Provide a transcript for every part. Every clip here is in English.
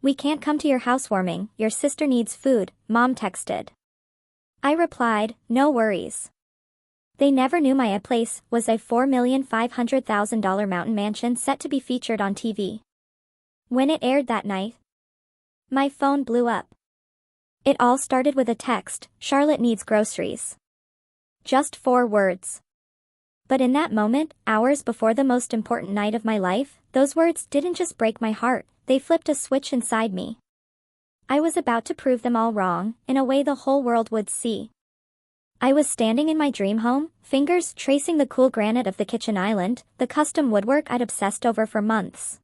"We can't come to your housewarming, your sister needs food," Mom texted. I replied, "No worries." They never knew my place was a $4,500,000 mountain mansion set to be featured on TV. When it aired that night, my phone blew up. It all started with a text, "Charlotte needs groceries." Just 4 words. But in that moment, hours before the most important night of my life, those words didn't just break my heart, they flipped a switch inside me. I was about to prove them all wrong, in a way the whole world would see. I was standing in my dream home, fingers tracing the cool granite of the kitchen island, the custom woodwork I'd obsessed over for months.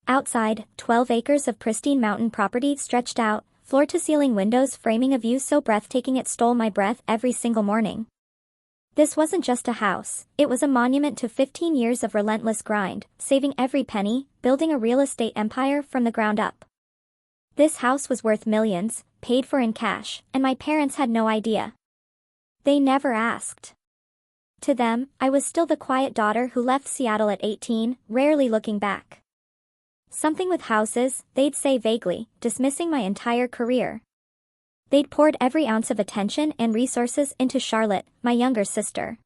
Outside, 12 acres of pristine mountain property stretched out, floor-to-ceiling windows framing a view so breathtaking it stole my breath every single morning. This wasn't just a house, it was a monument to 15 years of relentless grind, saving every penny, building a real estate empire from the ground up. This house was worth millions, paid for in cash, and my parents had no idea. They never asked. To them, I was still the quiet daughter who left Seattle at 18, rarely looking back. "Something with houses," they'd say vaguely, dismissing my entire career. They'd poured every ounce of attention and resources into Charlotte, my younger sister.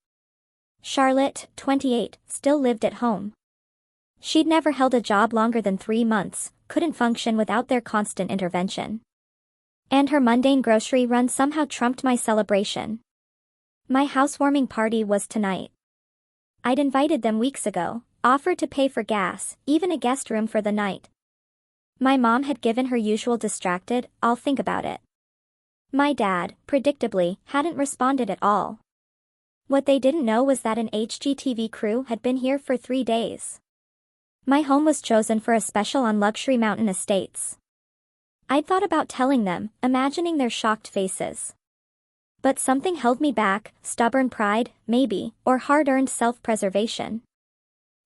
Charlotte, 28, still lived at home. She'd never held a job longer than 3 months, couldn't function without their constant intervention. And her mundane grocery run somehow trumped my celebration. My housewarming party was tonight. I'd invited them weeks ago, offered to pay for gas, even a guest room for the night. My mom had given her usual distracted, "I'll think about it." My dad, predictably, hadn't responded at all. What they didn't know was that an HGTV crew had been here for 3 days. My home was chosen for a special on luxury mountain estates. I'd thought about telling them, imagining their shocked faces. But something held me back, stubborn pride, maybe, or hard-earned self-preservation.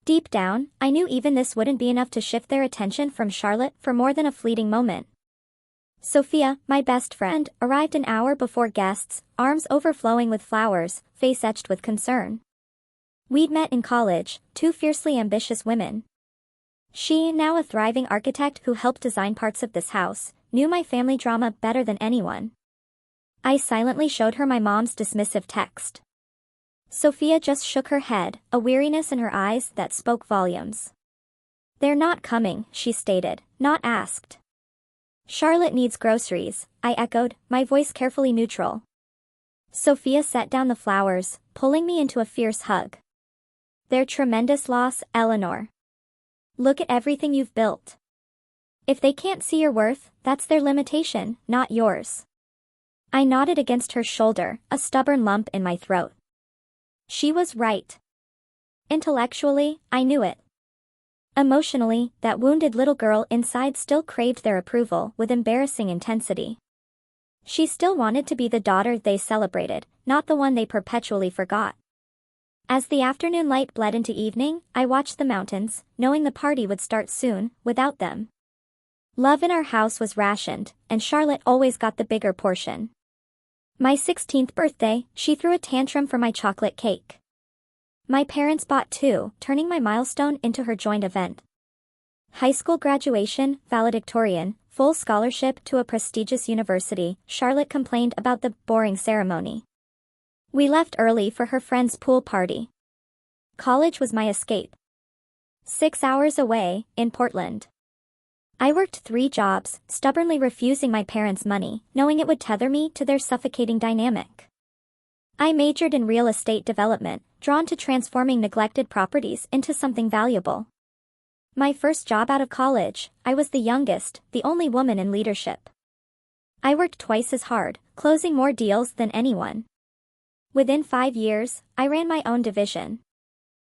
Deep down, I knew even this wouldn't be enough to shift their attention from Charlotte for more than a fleeting moment. Sophia, my best friend, arrived an hour before guests, arms overflowing with flowers, face etched with concern. We'd met in college, 2 fiercely ambitious women. She, now a thriving architect who helped design parts of this house, knew my family drama better than anyone. I silently showed her my mom's dismissive text. Sophia just shook her head, a weariness in her eyes that spoke volumes. "They're not coming," she stated, not asked. "Charlotte needs groceries," I echoed, my voice carefully neutral. Sophia set down the flowers, pulling me into a fierce hug. "They're tremendous loss, Eleanor. Look at everything you've built. If they can't see your worth, that's their limitation, not yours." I nodded against her shoulder, a stubborn lump in my throat. She was right. Intellectually, I knew it. Emotionally, that wounded little girl inside still craved their approval with embarrassing intensity. She still wanted to be the daughter they celebrated, not the one they perpetually forgot. As the afternoon light bled into evening, I watched the mountains, knowing the party would start soon, without them. Love in our house was rationed, and Charlotte always got the bigger portion. My 16th birthday, she threw a tantrum for my chocolate cake. My parents bought 2, turning my milestone into her joint event. High school graduation, valedictorian, full scholarship to a prestigious university, Charlotte complained about the boring ceremony. We left early for her friend's pool party. College was my escape. 6 hours away, in Portland. I worked 3 jobs, stubbornly refusing my parents' money, knowing it would tether me to their suffocating dynamic. I majored in real estate development, drawn to transforming neglected properties into something valuable. My first job out of college, I was the youngest, the only woman in leadership. I worked twice as hard, closing more deals than anyone. Within 5 years, I ran my own division.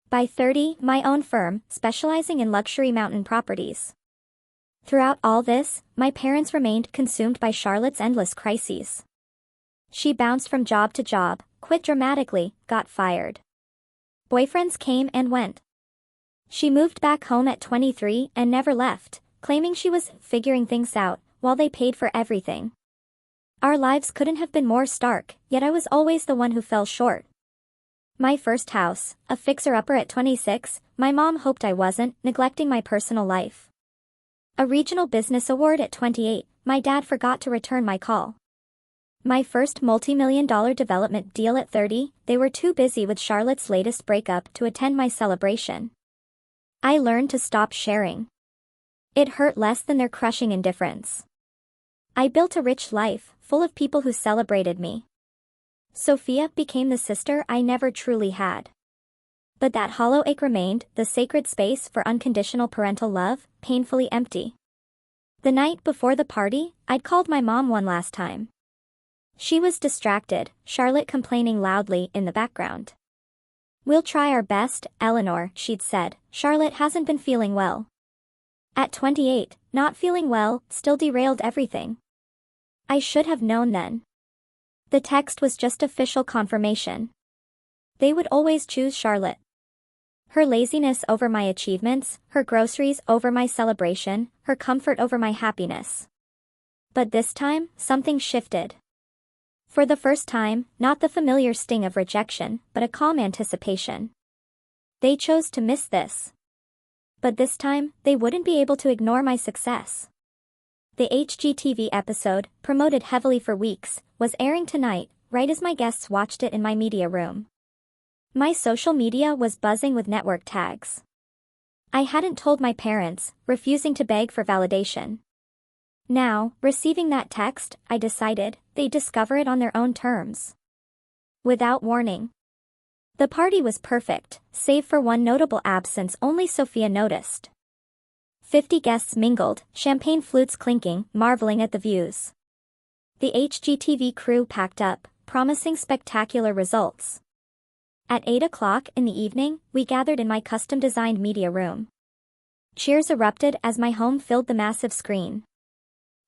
By 30, my own firm, specializing in luxury mountain properties. Throughout all this, my parents remained consumed by Charlotte's endless crises. She bounced from job to job, quit dramatically, got fired. Boyfriends came and went. She moved back home at 23 and never left, claiming she was figuring things out, while they paid for everything. Our lives couldn't have been more stark, yet I was always the one who fell short. My first house, a fixer-upper at 26, my mom hoped I wasn't, neglecting my personal life. A regional business award at 28, my dad forgot to return my call. My first multi-million-dollar development deal at 30, they were too busy with Charlotte's latest breakup to attend my celebration. I learned to stop sharing. It hurt less than their crushing indifference. I built a rich life, full of people who celebrated me. Sophia became the sister I never truly had. But that hollow ache remained, the sacred space for unconditional parental love, painfully empty. The night before the party, I'd called my mom one last time. She was distracted, Charlotte complaining loudly in the background. "We'll try our best, Eleanor," she'd said. "Charlotte hasn't been feeling well." At 28, not feeling well still derailed everything. I should have known then. The text was just official confirmation. They would always choose Charlotte. Her laziness over my achievements, her groceries over my celebration, her comfort over my happiness. But this time, something shifted. For the first time, not the familiar sting of rejection, but a calm anticipation. They chose to miss this. But this time, they wouldn't be able to ignore my success. The HGTV episode, promoted heavily for weeks, was airing tonight, right as my guests watched it in my media room. My social media was buzzing with network tags. I hadn't told my parents, refusing to beg for validation. Now, receiving that text, I decided, they'd discover it on their own terms. Without warning. The party was perfect, save for one notable absence only Sophia noticed. 50 guests mingled, champagne flutes clinking, marveling at the views. The HGTV crew packed up, promising spectacular results. At 8 o'clock in the evening, we gathered in my custom-designed media room. Cheers erupted as my home filled the massive screen.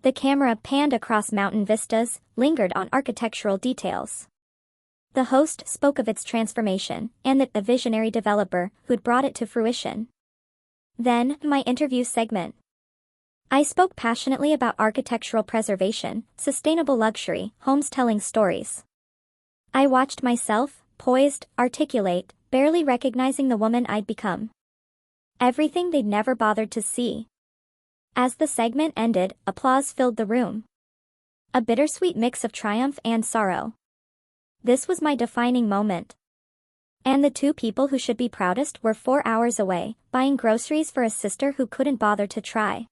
The camera panned across mountain vistas, lingered on architectural details. The host spoke of its transformation, and that the visionary developer who'd brought it to fruition. Then, my interview segment. I spoke passionately about architectural preservation, sustainable luxury, homes telling stories. I watched myself, poised, articulate, barely recognizing the woman I'd become. Everything they'd never bothered to see. As the segment ended, applause filled the room. A bittersweet mix of triumph and sorrow. This was my defining moment. And the two people who should be proudest were 4 hours away, buying groceries for a sister who couldn't bother to try.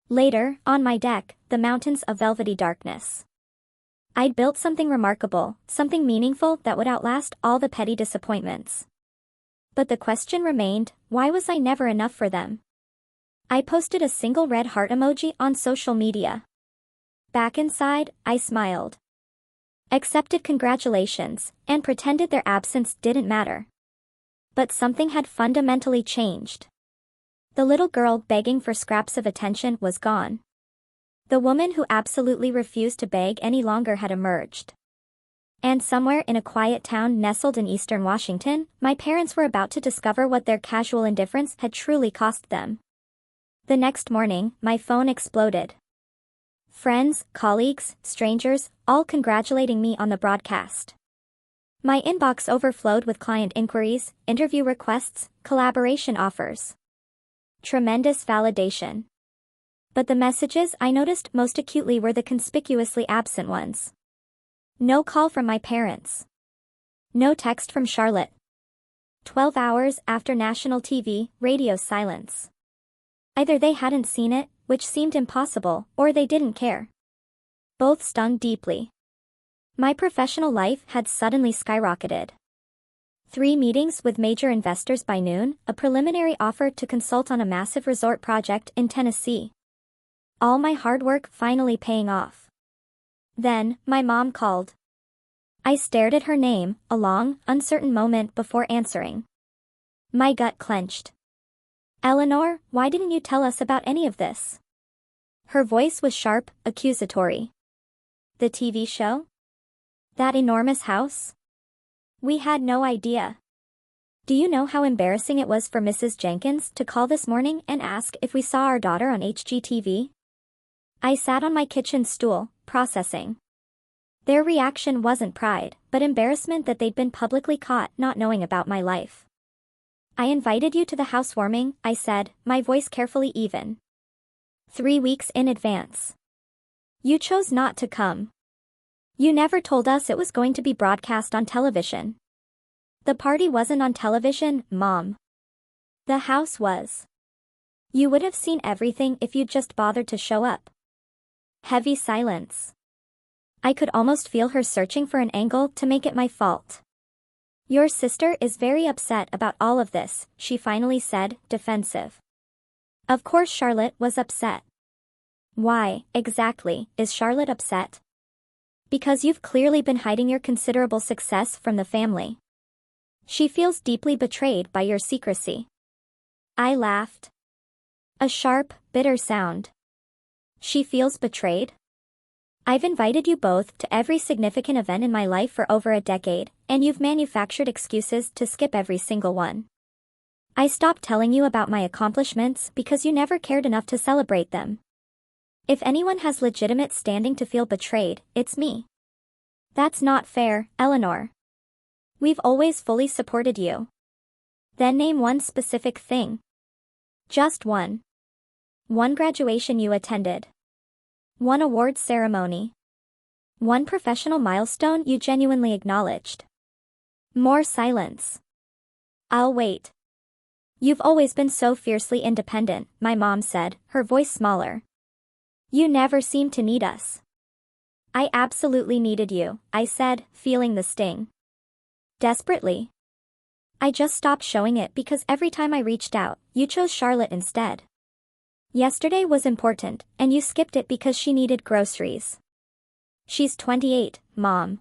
Later, on my deck, the mountains of velvety darkness. I'd built something remarkable, something meaningful that would outlast all the petty disappointments. But the question remained, why was I never enough for them? I posted a single red heart emoji on social media. Back inside, I smiled. Accepted congratulations, and pretended their absence didn't matter. But something had fundamentally changed. The little girl begging for scraps of attention was gone. The woman who absolutely refused to beg any longer had emerged. And somewhere in a quiet town nestled in eastern Washington, my parents were about to discover what their casual indifference had truly cost them. The next morning, my phone exploded. Friends, colleagues, strangers, all congratulating me on the broadcast. My inbox overflowed with client inquiries, interview requests, collaboration offers. Tremendous validation. But the messages I noticed most acutely were the conspicuously absent ones. No call from my parents. No text from Charlotte. 12 hours after national TV, radio silence. Either they hadn't seen it, which seemed impossible, or they didn't care. Both stung deeply. My professional life had suddenly skyrocketed. 3 meetings with major investors by noon, a preliminary offer to consult on a massive resort project in Tennessee. All my hard work finally paying off. Then, my mom called. I stared at her name, a long, uncertain moment before answering. My gut clenched. "Eleanor, why didn't you tell us about any of this?" Her voice was sharp, accusatory. "The TV show? That enormous house? We had no idea. Do you know how embarrassing it was for Mrs. Jenkins to call this morning and ask if we saw our daughter on HGTV?" I sat on my kitchen stool, processing. Their reaction wasn't pride, but embarrassment that they'd been publicly caught not knowing about my life. "I invited you to the housewarming," I said, my voice carefully even. 3 weeks in advance. You chose not to come. You never told us it was going to be broadcast on television. The party wasn't on television, Mom. The house was. You would have seen everything if you'd just bothered to show up. Heavy silence. I could almost feel her searching for an angle to make it my fault. Your sister is very upset about all of this, she finally said, defensive. Of course Charlotte was upset. Why, exactly, is Charlotte upset? Because you've clearly been hiding your considerable success from the family. She feels deeply betrayed by your secrecy. I laughed. A sharp, bitter sound. She feels betrayed? I've invited you both to every significant event in my life for over a decade, and you've manufactured excuses to skip every single one. I stopped telling you about my accomplishments because you never cared enough to celebrate them. If anyone has legitimate standing to feel betrayed, it's me. That's not fair, Eleanor. We've always fully supported you. Then name one specific thing. Just one. One graduation you attended. One awards ceremony. One professional milestone you genuinely acknowledged. More silence. I'll wait. You've always been so fiercely independent, my mom said, her voice smaller. You never seemed to need us. I absolutely needed you, I said, feeling the sting. Desperately. I just stopped showing it because every time I reached out, you chose Charlotte instead. Yesterday was important, and you skipped it because she needed groceries. She's 28, Mom.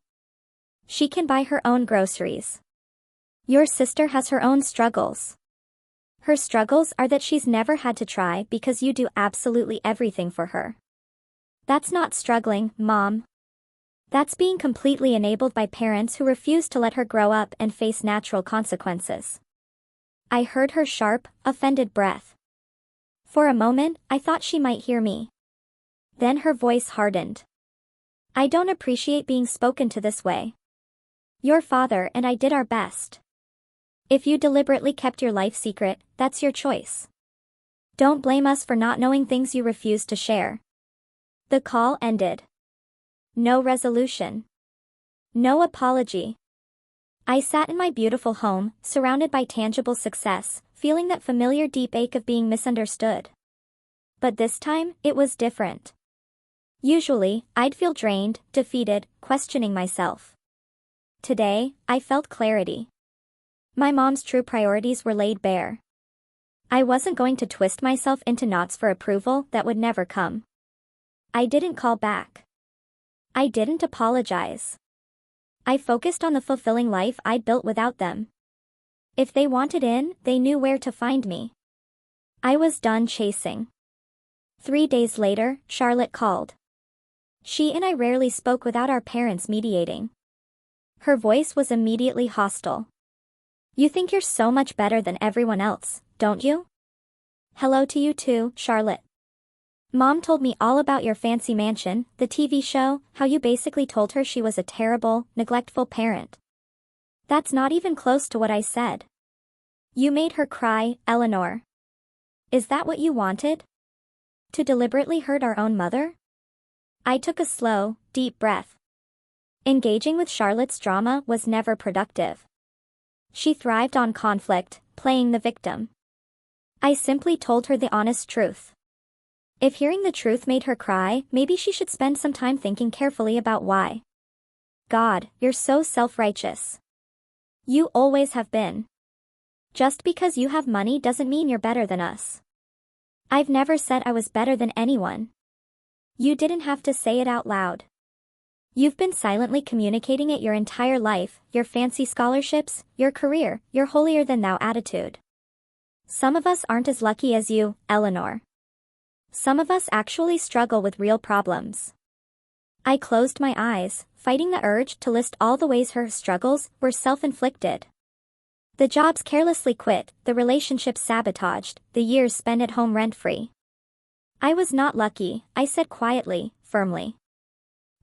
She can buy her own groceries. Your sister has her own struggles. Her struggles are that she's never had to try because you do absolutely everything for her. That's not struggling, Mom. That's being completely enabled by parents who refuse to let her grow up and face natural consequences. I heard her sharp, offended breath. For a moment, I thought she might hear me. Then her voice hardened. I don't appreciate being spoken to this way. Your father and I did our best. If you deliberately kept your life secret, that's your choice. Don't blame us for not knowing things you refused to share. The call ended. No resolution. No apology. I sat in my beautiful home, surrounded by tangible success, feeling that familiar deep ache of being misunderstood. But this time, it was different. Usually, I'd feel drained, defeated, questioning myself. Today, I felt clarity. My mom's true priorities were laid bare. I wasn't going to twist myself into knots for approval that would never come. I didn't call back. I didn't apologize. I focused on the fulfilling life I'd built without them. If they wanted in, they knew where to find me. I was done chasing. 3 days later, Charlotte called. She and I rarely spoke without our parents mediating. Her voice was immediately hostile. You think you're so much better than everyone else, don't you? Hello to you too, Charlotte. Mom told me all about your fancy mansion, the TV show, how you basically told her she was a terrible, neglectful parent. That's not even close to what I said. You made her cry, Eleanor. Is that what you wanted? To deliberately hurt our own mother? I took a slow, deep breath. Engaging with Charlotte's drama was never productive. She thrived on conflict, playing the victim. I simply told her the honest truth. If hearing the truth made her cry, maybe she should spend some time thinking carefully about why. God, you're so self-righteous. You always have been. Just because you have money doesn't mean you're better than us. I've never said I was better than anyone. You didn't have to say it out loud. You've been silently communicating it your entire life, your fancy scholarships, your career, your holier-than-thou attitude. Some of us aren't as lucky as you, Eleanor. Some of us actually struggle with real problems. I closed my eyes, fighting the urge to list all the ways her struggles were self-inflicted. The jobs carelessly quit, the relationships sabotaged, the years spent at home rent-free. I was not lucky, I said quietly, firmly.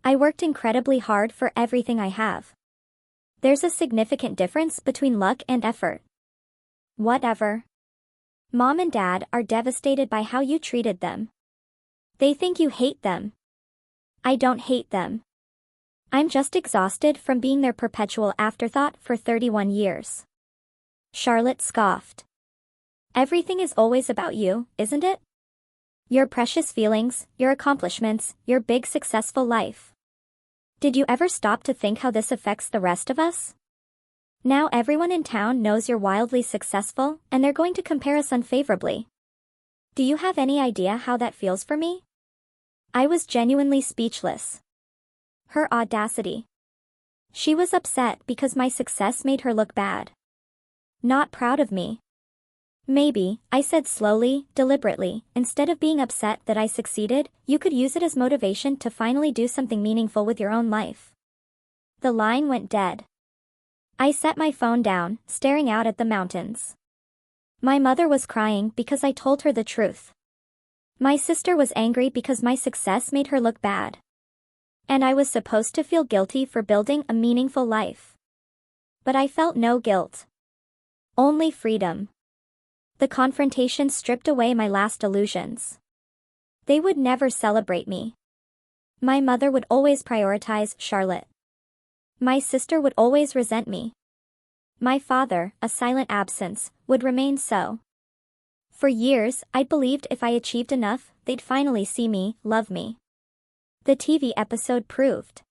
I worked incredibly hard for everything I have. There's a significant difference between luck and effort. Whatever. Mom and Dad are devastated by how you treated them. They think you hate them. I don't hate them. I'm just exhausted from being their perpetual afterthought for 31 years. Charlotte scoffed. Everything is always about you, isn't it? Your precious feelings, your accomplishments, your big successful life. Did you ever stop to think how this affects the rest of us? Now everyone in town knows you're wildly successful, and they're going to compare us unfavorably. Do you have any idea how that feels for me? I was genuinely speechless. Her audacity. She was upset because my success made her look bad. Not proud of me. Maybe, I said slowly, deliberately, instead of being upset that I succeeded, you could use it as motivation to finally do something meaningful with your own life. The line went dead. I set my phone down, staring out at the mountains. My mother was crying because I told her the truth. My sister was angry because my success made her look bad. And I was supposed to feel guilty for building a meaningful life. But I felt no guilt. Only freedom. The confrontation stripped away my last illusions. They would never celebrate me. My mother would always prioritize Charlotte. My sister would always resent me. My father, a silent absence, would remain so. For years, I'd believed if I achieved enough, they'd finally see me, love me. The TV episode proved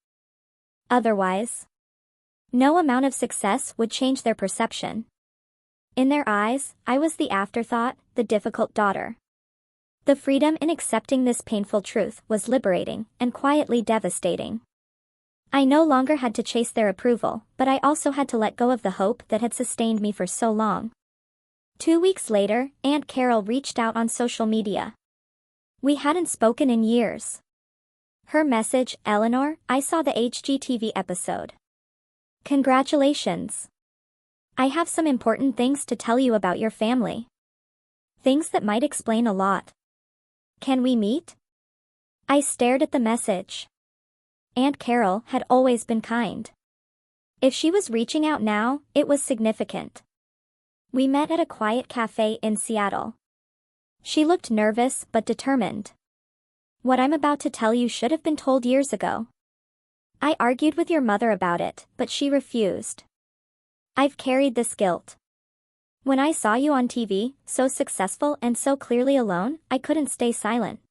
otherwise. No amount of success would change their perception. In their eyes, I was the afterthought, the difficult daughter. The freedom in accepting this painful truth was liberating and quietly devastating. I no longer had to chase their approval, but I also had to let go of the hope that had sustained me for so long. 2 weeks later, Aunt Carol reached out on social media. We hadn't spoken in years. Her message, Eleanor, I saw the HGTV episode. Congratulations. I have some important things to tell you about your family. Things that might explain a lot. Can we meet? I stared at the message. Aunt Carol had always been kind. If she was reaching out now, it was significant. We met at a quiet cafe in Seattle. She looked nervous but determined. What I'm about to tell you should have been told years ago. I argued with your mother about it, but she refused. I've carried this guilt. When I saw you on TV, so successful and so clearly alone, I couldn't stay silent.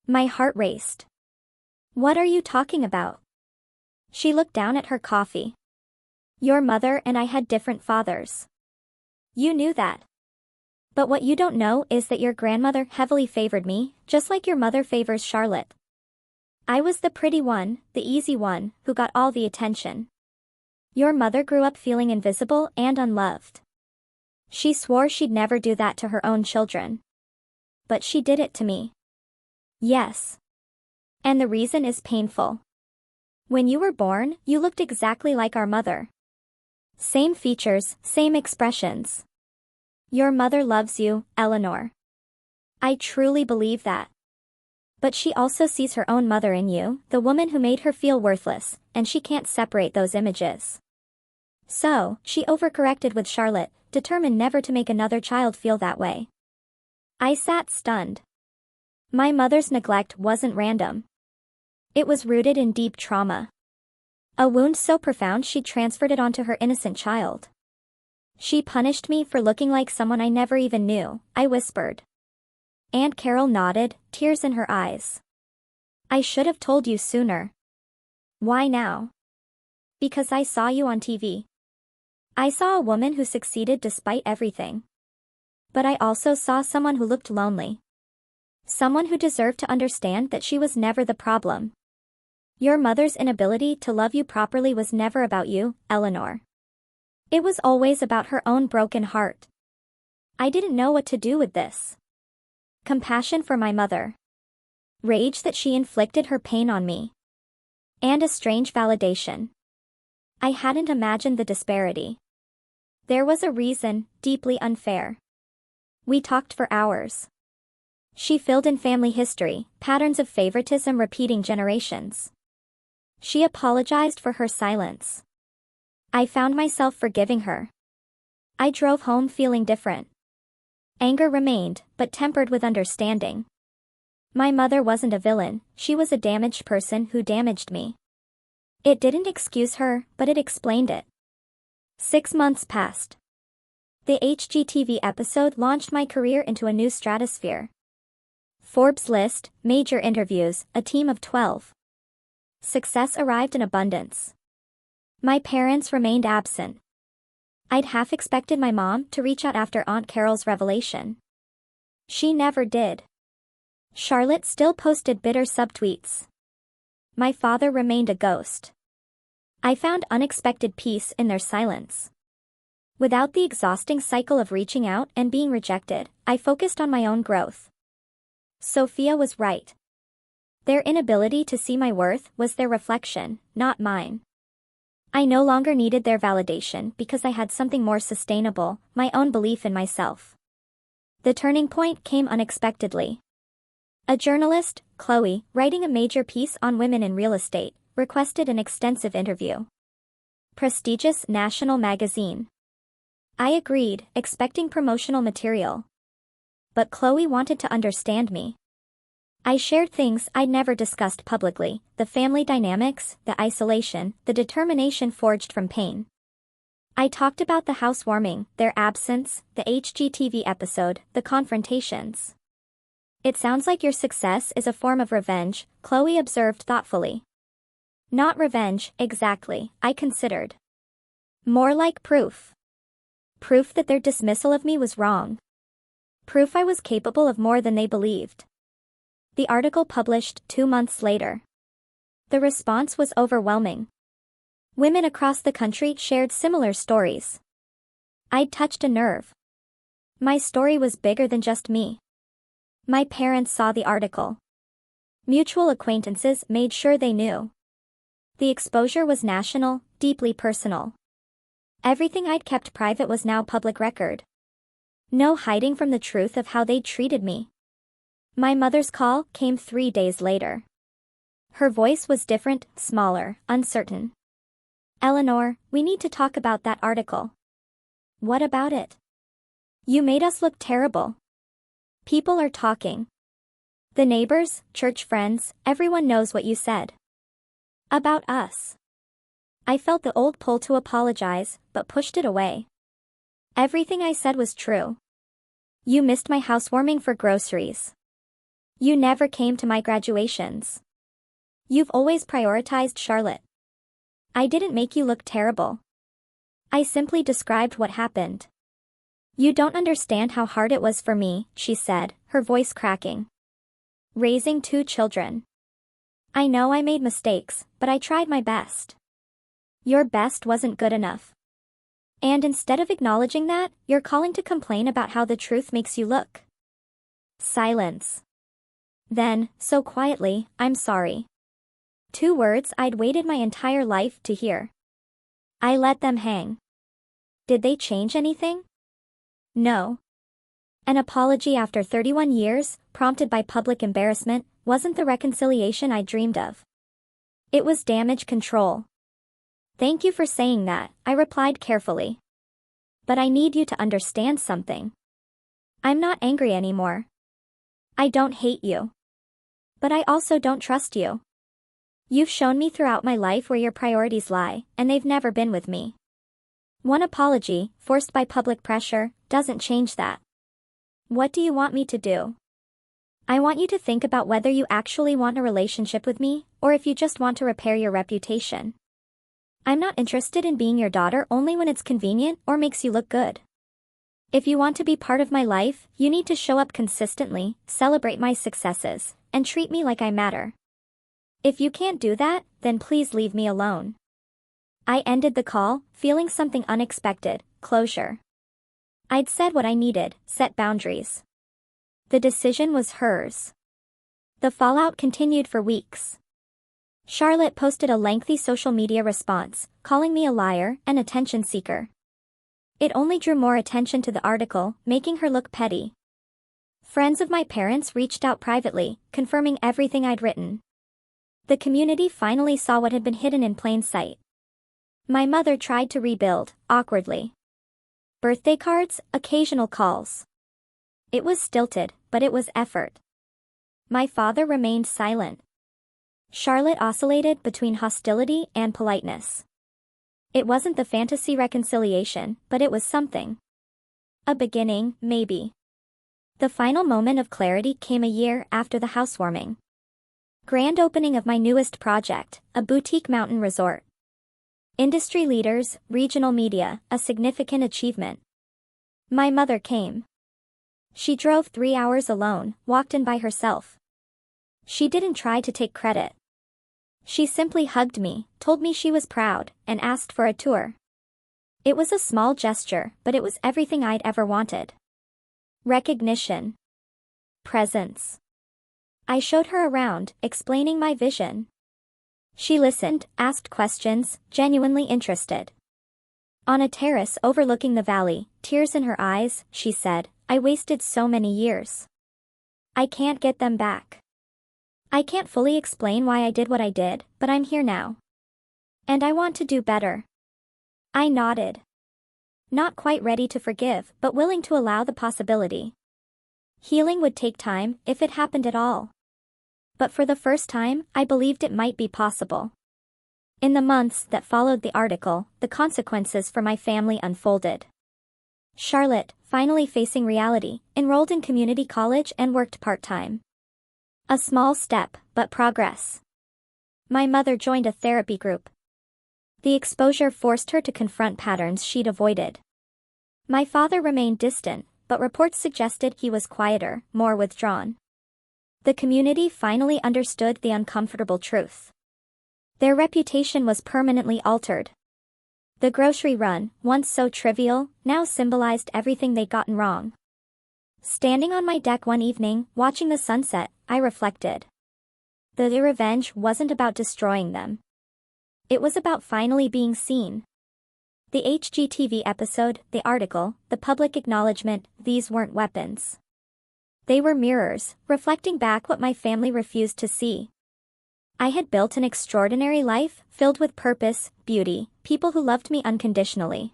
My heart raced. What are you talking about? She looked down at her coffee. Your mother and I had different fathers. You knew that. But what you don't know is that your grandmother heavily favored me, just like your mother favors Charlotte. I was the pretty one, the easy one, who got all the attention. Your mother grew up feeling invisible and unloved. She swore she'd never do that to her own children. But she did it to me. Yes. And the reason is painful. When you were born, you looked exactly like our mother. Same features, same expressions. Your mother loves you, Eleanor. I truly believe that. But she also sees her own mother in you, the woman who made her feel worthless, and she can't separate those images. So, she overcorrected with Charlotte, determined never to make another child feel that way. I sat stunned. My mother's neglect wasn't random. It was rooted in deep trauma. A wound so profound she transferred it onto her innocent child. She punished me for looking like someone I never even knew, I whispered. Aunt Carol nodded, tears in her eyes. I should have told you sooner. Why now? Because I saw you on TV. I saw a woman who succeeded despite everything. But I also saw someone who looked lonely. Someone who deserved to understand that she was never the problem. Your mother's inability to love you properly was never about you, Eleanor. It was always about her own broken heart. I didn't know what to do with this. Compassion for my mother. Rage that she inflicted her pain on me. And a strange validation. I hadn't imagined the disparity. There was a reason, deeply unfair. We talked for hours. She filled in family history, patterns of favoritism repeating generations. She apologized for her silence. I found myself forgiving her. I drove home feeling different. Anger remained, but tempered with understanding. My mother wasn't a villain, she was a damaged person who damaged me. It didn't excuse her, but it explained it. 6 months passed. The HGTV episode launched my career into a new stratosphere. Forbes list, major interviews, a team of 12. Success arrived in abundance. My parents remained absent. I'd half expected my mom to reach out after Aunt Carol's revelation. She never did. Charlotte still posted bitter subtweets. My father remained a ghost. I found unexpected peace in their silence. Without the exhausting cycle of reaching out and being rejected, I focused on my own growth. Sophia was right. Their inability to see my worth was their reflection, not mine. I no longer needed their validation because I had something more sustainable, my own belief in myself. The turning point came unexpectedly. A journalist, Chloe, writing a major piece on women in real estate, requested an extensive interview. Prestigious national magazine. I agreed, expecting promotional material. But Chloe wanted to understand me. I shared things I'd never discussed publicly, the family dynamics, the isolation, the determination forged from pain. I talked about the housewarming, their absence, the HGTV episode, the confrontations. It sounds like your success is a form of revenge, Chloe observed thoughtfully. Not revenge, exactly, I considered. More like proof. Proof that their dismissal of me was wrong. Proof I was capable of more than they believed. The article published 2 months later. The response was overwhelming. Women across the country shared similar stories. I'd touched a nerve. My story was bigger than just me. My parents saw the article. Mutual acquaintances made sure they knew. The exposure was national, deeply personal. Everything I'd kept private was now public record. No hiding from the truth of how they'd treated me. My mother's call came 3 days later. Her voice was different, smaller, uncertain. Eleanor, we need to talk about that article. What about it? You made us look terrible. People are talking. The neighbors, church friends, everyone knows what you said. About us. I felt the old pull to apologize, but pushed it away. Everything I said was true. You missed my housewarming for groceries. You never came to my graduations. You've always prioritized Charlotte. I didn't make you look terrible. I simply described what happened. You don't understand how hard it was for me, she said, her voice cracking. Raising 2 children. I know I made mistakes, but I tried my best. Your best wasn't good enough. And instead of acknowledging that, you're calling to complain about how the truth makes you look. Silence. Then, so quietly, I'm sorry. 2 words I'd waited my entire life to hear. I let them hang. Did they change anything? No. An apology after 31 years, prompted by public embarrassment, wasn't the reconciliation I dreamed of. It was damage control. Thank you for saying that, I replied carefully. But I need you to understand something. I'm not angry anymore. I don't hate you. But I also don't trust you. You've shown me throughout my life where your priorities lie, and they've never been with me. One apology, forced by public pressure, doesn't change that. What do you want me to do? I want you to think about whether you actually want a relationship with me, or if you just want to repair your reputation. I'm not interested in being your daughter only when it's convenient or makes you look good. If you want to be part of my life, you need to show up consistently, celebrate my successes, and treat me like I matter. If you can't do that, then please leave me alone. I ended the call, feeling something unexpected, closure. I'd said what I needed, set boundaries. The decision was hers. The fallout continued for weeks. Charlotte posted a lengthy social media response, calling me a liar and attention seeker. It only drew more attention to the article, making her look petty. Friends of my parents reached out privately, confirming everything I'd written. The community finally saw what had been hidden in plain sight. My mother tried to rebuild, awkwardly. Birthday cards, occasional calls. It was stilted, but it was effort. My father remained silent. Charlotte oscillated between hostility and politeness. It wasn't the fantasy reconciliation, but it was something. A beginning, maybe. The final moment of clarity came a year after the housewarming. Grand opening of my newest project, a boutique mountain resort. Industry leaders, regional media, a significant achievement. My mother came. She drove 3 hours alone, walked in by herself. She didn't try to take credit. She simply hugged me, told me she was proud, and asked for a tour. It was a small gesture, but it was everything I'd ever wanted. Recognition. Presence. I showed her around, explaining my vision. She listened, asked questions, genuinely interested. On a terrace overlooking the valley, tears in her eyes, she said, "I wasted so many years. I can't get them back. I can't fully explain why I did what I did, but I'm here now. And I want to do better." I nodded. Not quite ready to forgive, but willing to allow the possibility. Healing would take time, if it happened at all. But for the first time, I believed it might be possible. In the months that followed the article, the consequences for my family unfolded. Charlotte, finally facing reality, enrolled in community college and worked part-time. A small step, but progress. My mother joined a therapy group. The exposure forced her to confront patterns she'd avoided. My father remained distant, but reports suggested he was quieter, more withdrawn. The community finally understood the uncomfortable truth. Their reputation was permanently altered. The grocery run, once so trivial, now symbolized everything they'd gotten wrong. Standing on my deck one evening, watching the sunset, I reflected. The revenge wasn't about destroying them. It was about finally being seen. The HGTV episode, the article, the public acknowledgement, these weren't weapons. They were mirrors, reflecting back what my family refused to see. I had built an extraordinary life, filled with purpose, beauty, people who loved me unconditionally.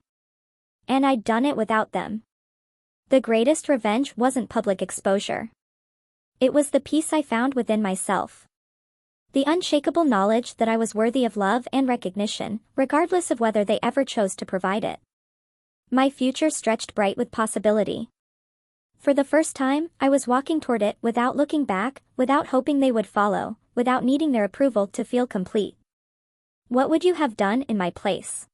And I'd done it without them. The greatest revenge wasn't public exposure. It was the peace I found within myself. The unshakable knowledge that I was worthy of love and recognition, regardless of whether they ever chose to provide it. My future stretched bright with possibility. For the first time, I was walking toward it without looking back, without hoping they would follow, without needing their approval to feel complete. What would you have done in my place?